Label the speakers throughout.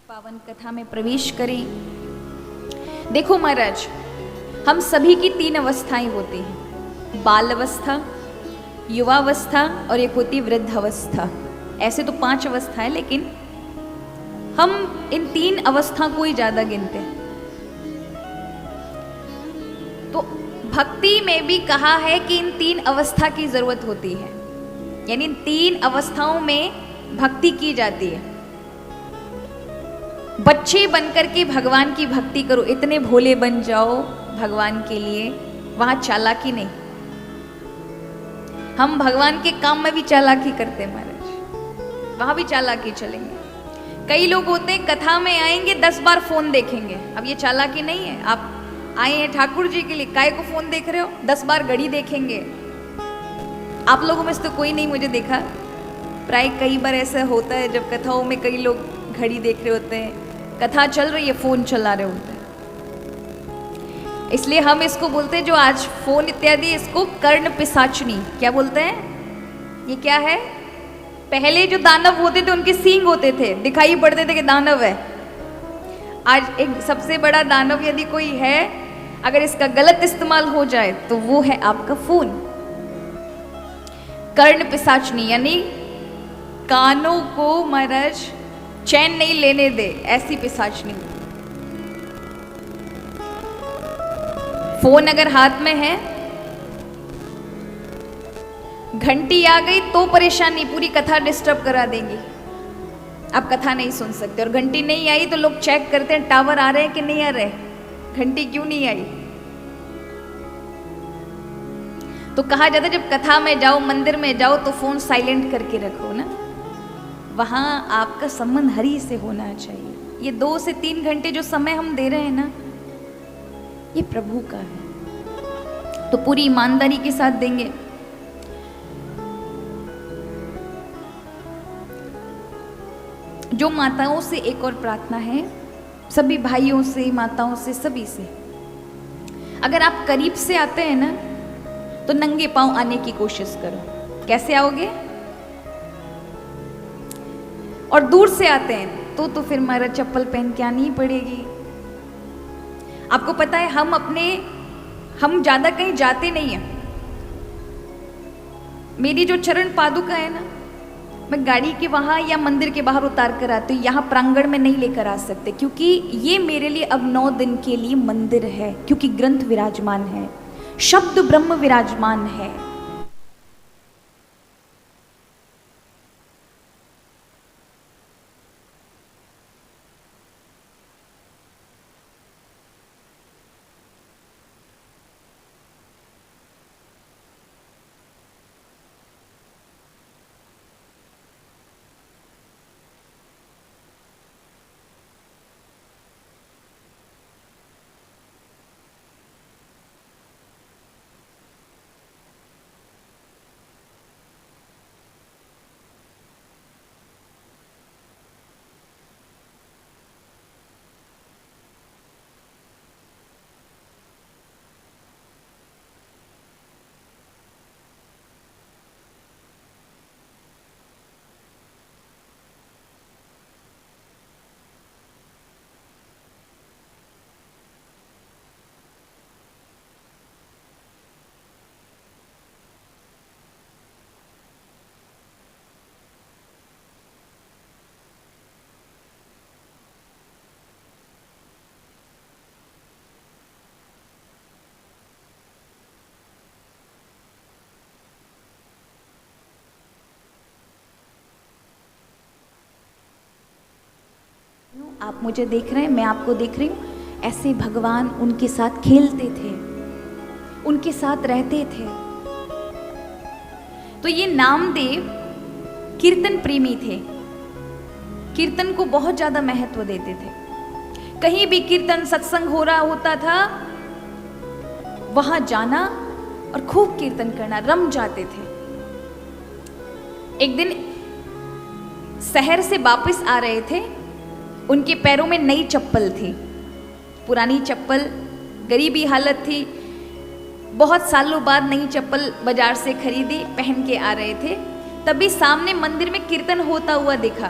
Speaker 1: पावन कथा में प्रवेश करें। देखो महाराज, हम सभी की 3 अवस्थाएं होती हैं, बाल अवस्था, युवावस्था और एक होती वृद्ध अवस्था। ऐसे तो 5 अवस्थाएं, लेकिन हम इन 3 अवस्था को ही ज्यादा गिनते हैं। तो भक्ति में भी कहा है कि इन 3 अवस्था की जरूरत होती है, यानी इन 3 अवस्थाओं में भक्ति की जाती है। बच्चे बनकर के भगवान की भक्ति करो, इतने भोले बन जाओ भगवान के लिए, वहां चालाकी नहीं। हम भगवान के काम में भी चालाकी करते हैं महाराज, वहां भी चालाकी चलेंगे। कई लोग होते हैं कथा में आएंगे 10 बार फोन देखेंगे। अब ये चालाकी नहीं है, आप आए हैं ठाकुर जी के लिए, काय को फोन देख रहे हो? 10 बार घड़ी देखेंगे। आप लोगों में से तो कोई नहीं मुझे देखा, प्राय कई बार ऐसा होता है जब कथाओं में कई लोग घड़ी देख रहे होते हैं, कथा चल रही है फोन चला रहे होते हैं। इसलिए हम इसको बोलते हैं, जो आज फोन इत्यादि, इसको कर्ण पिशाचनी। क्या बोलते हैं? ये क्या है? पहले जो दानव होते थे उनके सींग होते थे, दिखाई पड़ते थे कि दानव है। आज एक सबसे बड़ा दानव यदि कोई है, अगर इसका गलत इस्तेमाल हो जाए तो वो है आपका फोन। कर्ण पिशाचनी यानी कानों को महाराज चैन नहीं लेने दे, ऐसी पिशाचनी। फोन अगर हाथ में है, घंटी आ गई तो परेशानी, पूरी कथा डिस्टर्ब करा देंगी, आप कथा नहीं सुन सकते। और घंटी नहीं आई तो लोग चेक करते हैं टावर आ रहे हैं कि नहीं आ रहे, घंटी क्यों नहीं आई। तो कहा जाता है जब कथा में जाओ, मंदिर में जाओ तो फोन साइलेंट करके रखो ना, वहां आपका संबंध हरि से होना चाहिए। ये 2 से 3 घंटे जो समय हम दे रहे हैं ना, ये प्रभु का है, तो पूरी ईमानदारी के साथ देंगे। जो माताओं से एक और प्रार्थना है, सभी भाइयों से, माताओं से, सभी से, अगर आप करीब से आते हैं ना तो नंगे पांव आने की कोशिश करो। कैसे आओगे? और दूर से आते हैं तो फिर हमारा चप्पल पहन के आनी ही पड़ेगी। आपको पता है हम ज्यादा कहीं जाते नहीं हैं। मेरी जो चरण पादुका है ना, मैं गाड़ी के वहां या मंदिर के बाहर उतार कर आती हूँ, यहाँ प्रांगण में नहीं लेकर आ सकते, क्योंकि ये मेरे लिए अब 9 दिन के लिए मंदिर है, क्योंकि ग्रंथ विराजमान है, शब्द ब्रह्म विराजमान है। आप मुझे देख रहे हैं, मैं आपको देख रही हूँ। ऐसे भगवान उनके साथ खेलते थे, उनके साथ रहते थे। तो ये नामदेव कीर्तन प्रेमी थे, कीर्तन को बहुत ज्यादा महत्व देते थे। कहीं भी कीर्तन सत्संग हो रहा होता था, वहां जाना और खूब कीर्तन करना, रम जाते थे। एक दिन शहर से वापस आ रहे थे, उनके पैरों में नई चप्पल थी, पुरानी चप्पल, गरीबी हालत थी। बहुत सालों बाद नई चप्पल बाजार से खरीदी, पहन के आ रहे थे। तभी सामने मंदिर में कीर्तन होता हुआ दिखा।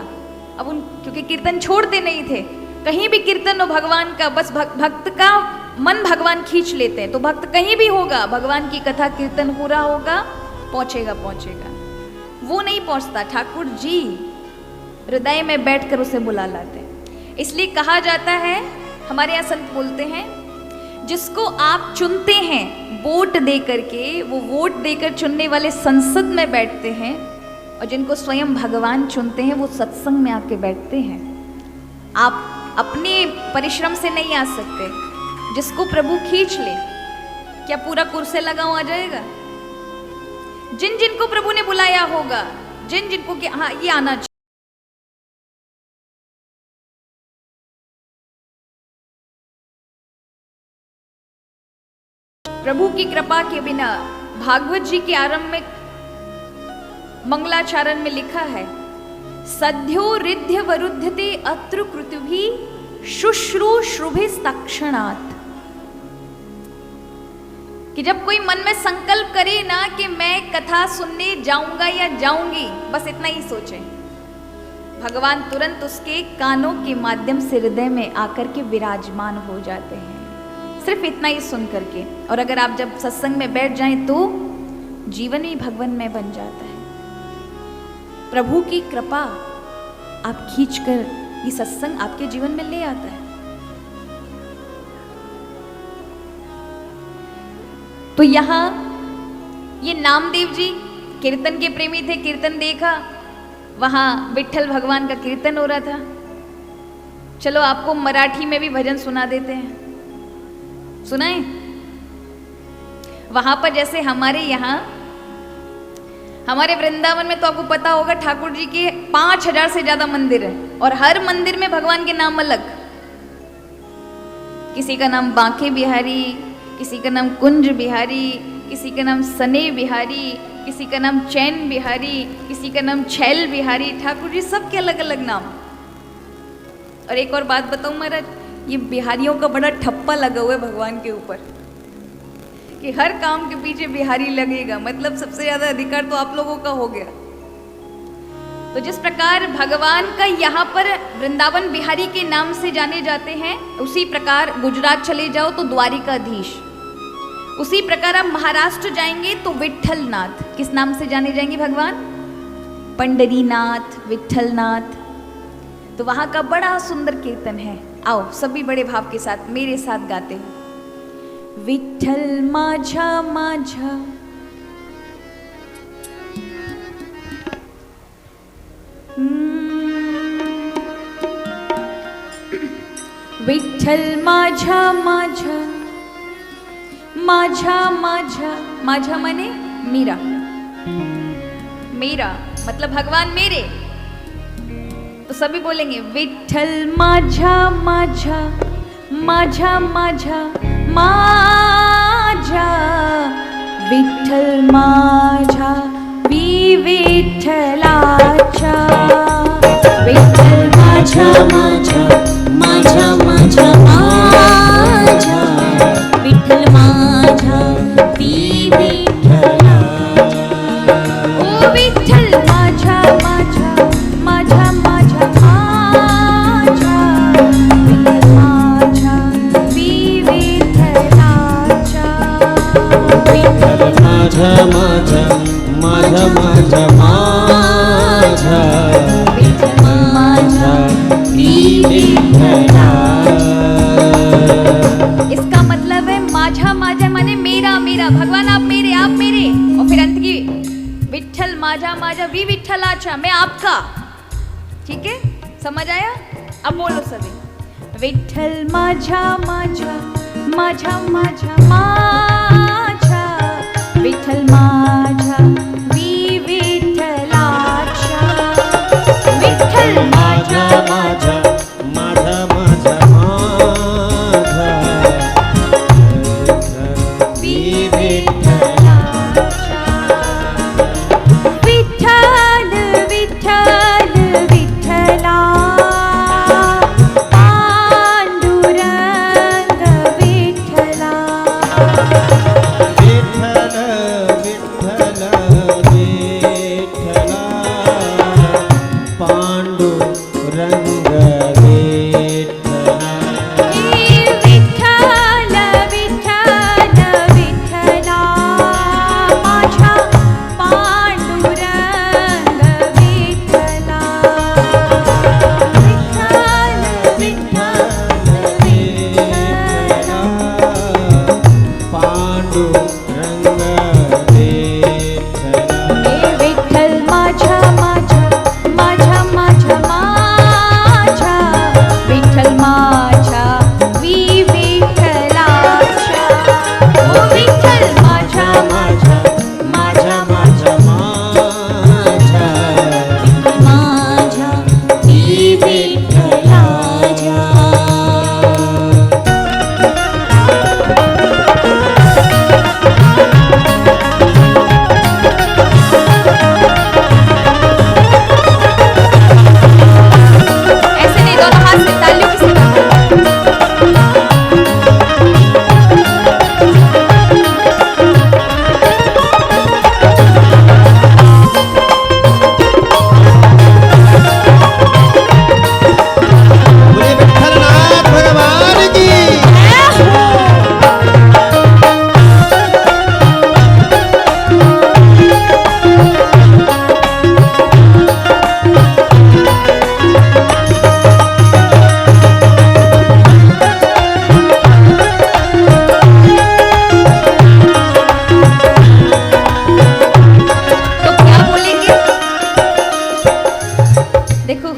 Speaker 1: अब उन क्योंकि कीर्तन छोड़ते नहीं थे, कहीं भी कीर्तन हो भगवान का, बस भक्त का मन भगवान खींच लेते हैं, तो भक्त कहीं भी होगा, भगवान की कथा कीर्तन हो रहा होगा, पहुंचेगा पहुंचेगा। वो नहीं पहुंचता, ठाकुर जी हृदय में बैठकर उसे बुला लाते हैं। इसलिए कहा जाता है, हमारे यहाँ संत बोलते हैं, जिसको आप चुनते हैं वोट दे करके, वो वोट देकर चुनने वाले संसद में बैठते हैं, और जिनको स्वयं भगवान चुनते हैं वो सत्संग में आके बैठते हैं। आप अपने परिश्रम से नहीं आ सकते, जिसको प्रभु खींच ले, क्या पूरा कुर्सी लगाऊं आ जाएगा? जिन जिनको प्रभु ने बुलाया होगा, जिन जिनको कि हाँ ये आना चाहिए, प्रभु की कृपा के बिना। भागवत जी के आरंभ में मंगलाचरण में लिखा है, सद्यो रिद्ध्य वरुध्यते अत्र कृतुभि शुश्रूषुभि तक्षणात्, कि जब कोई मन में संकल्प करे ना कि मैं कथा सुनने जाऊंगा या जाऊंगी, बस इतना ही सोचे, भगवान तुरंत उसके कानों के माध्यम से हृदय में आकर के विराजमान हो जाते हैं, सिर्फ इतना ही सुन करके। और अगर आप जब सत्संग में बैठ जाएं तो जीवन ही भगवान में बन जाता है। प्रभु की कृपा आप खींचकर ये सत्संग आपके जीवन में ले आता है। तो यहां ये नामदेव जी कीर्तन के प्रेमी थे, कीर्तन देखा, वहां विट्ठल भगवान का कीर्तन हो रहा था। चलो आपको मराठी में भी भजन सुना देते हैं, सुनाएं? वहां पर जैसे हमारे यहाँ, हमारे वृंदावन में तो आपको पता होगा ठाकुर जी के 5000 से ज्यादा मंदिर है, और हर मंदिर में भगवान के नाम अलग। किसी का नाम बांके बिहारी, किसी का नाम कुंज बिहारी, किसी का नाम सने बिहारी, किसी का नाम चैन बिहारी, किसी का नाम छैल बिहारी। ठाकुर जी सबके अलग अलग नाम। और एक और बात बताऊं महाराज, ये बिहारियों का बड़ा ठप्पा लगा हुआ है भगवान के ऊपर, कि हर काम के पीछे बिहारी लगेगा, मतलब सबसे ज्यादा अधिकार तो आप लोगों का हो गया। तो जिस प्रकार भगवान का यहाँ पर वृंदावन बिहारी के नाम से जाने जाते हैं, उसी प्रकार गुजरात चले जाओ तो द्वारिकाधीश, उसी प्रकार आप महाराष्ट्र जाएंगे तो विट्ठलनाथ, किस नाम से जाने जाएंगे भगवान? पंडरीनाथ, विट्ठलनाथ। तो वहां का बड़ा सुंदर कीर्तन है, आओ सभी बड़े भाव के साथ मेरे साथ गाते हैं। विठ्ठल माझा माझा, विठ्ठल माझा माझा, माझा माझा, माझा माने मीरा, मेरा मतलब भगवान मेरे। तो सभी बोलेंगे विठ्ठल माझा माझा, माझा माझा माझा, विठ्ठल माझा विठ्ठलाचा, विठ्ठल माझा माझा, माझा माझा माझा, विठ्ठल माझा विठ्ठलाचा। ओ विठ्ठल माझा माझा, माझा माझा माझा, विठ्ठल माझा विठ्ठलाचा, विठ्ठल
Speaker 2: माझा माझा, माझा माझा माझा,
Speaker 1: विठ्ठल माझा
Speaker 2: विठ्ठलाचा।
Speaker 1: इसका मतलब है माझा माझा माने मेरा मेरा, भगवान आप मेरे और फिर अंत की विठ्ठल माझा माझा विठ्ठलाचा, मैं आपका। ठीक है, समझ आया? अब बोलो सभी, विठ्ठल माझा माझा, माझा माझा माझा, विठ्ठल माझा विठ्ठलाचा, विठ्ठल
Speaker 2: माझा माझा, माझा माझा माझा,
Speaker 1: विठ्ठलाचा, विठ्ठल विठ्ठल विठ्ठला, पांडुरंग विठ्ठला,
Speaker 2: विठ्ठल विठ्ठल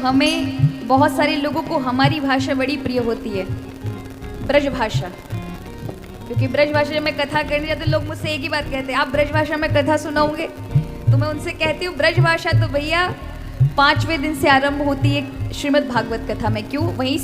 Speaker 1: हमें बहुत सारे लोगों को हमारी भाषा बड़ी प्रिय होती है, ब्रज भाषा। क्योंकि ब्रज भाषा जब मैं कथा करने जाती लोग मुझसे एक ही बात कहते हैं, आप ब्रज भाषा में कथा सुनाओगे? तो मैं उनसे कहती हूँ ब्रज भाषा तो भैया 5वें दिन से आरंभ होती है श्रीमद् भागवत कथा में। क्यों? वहीं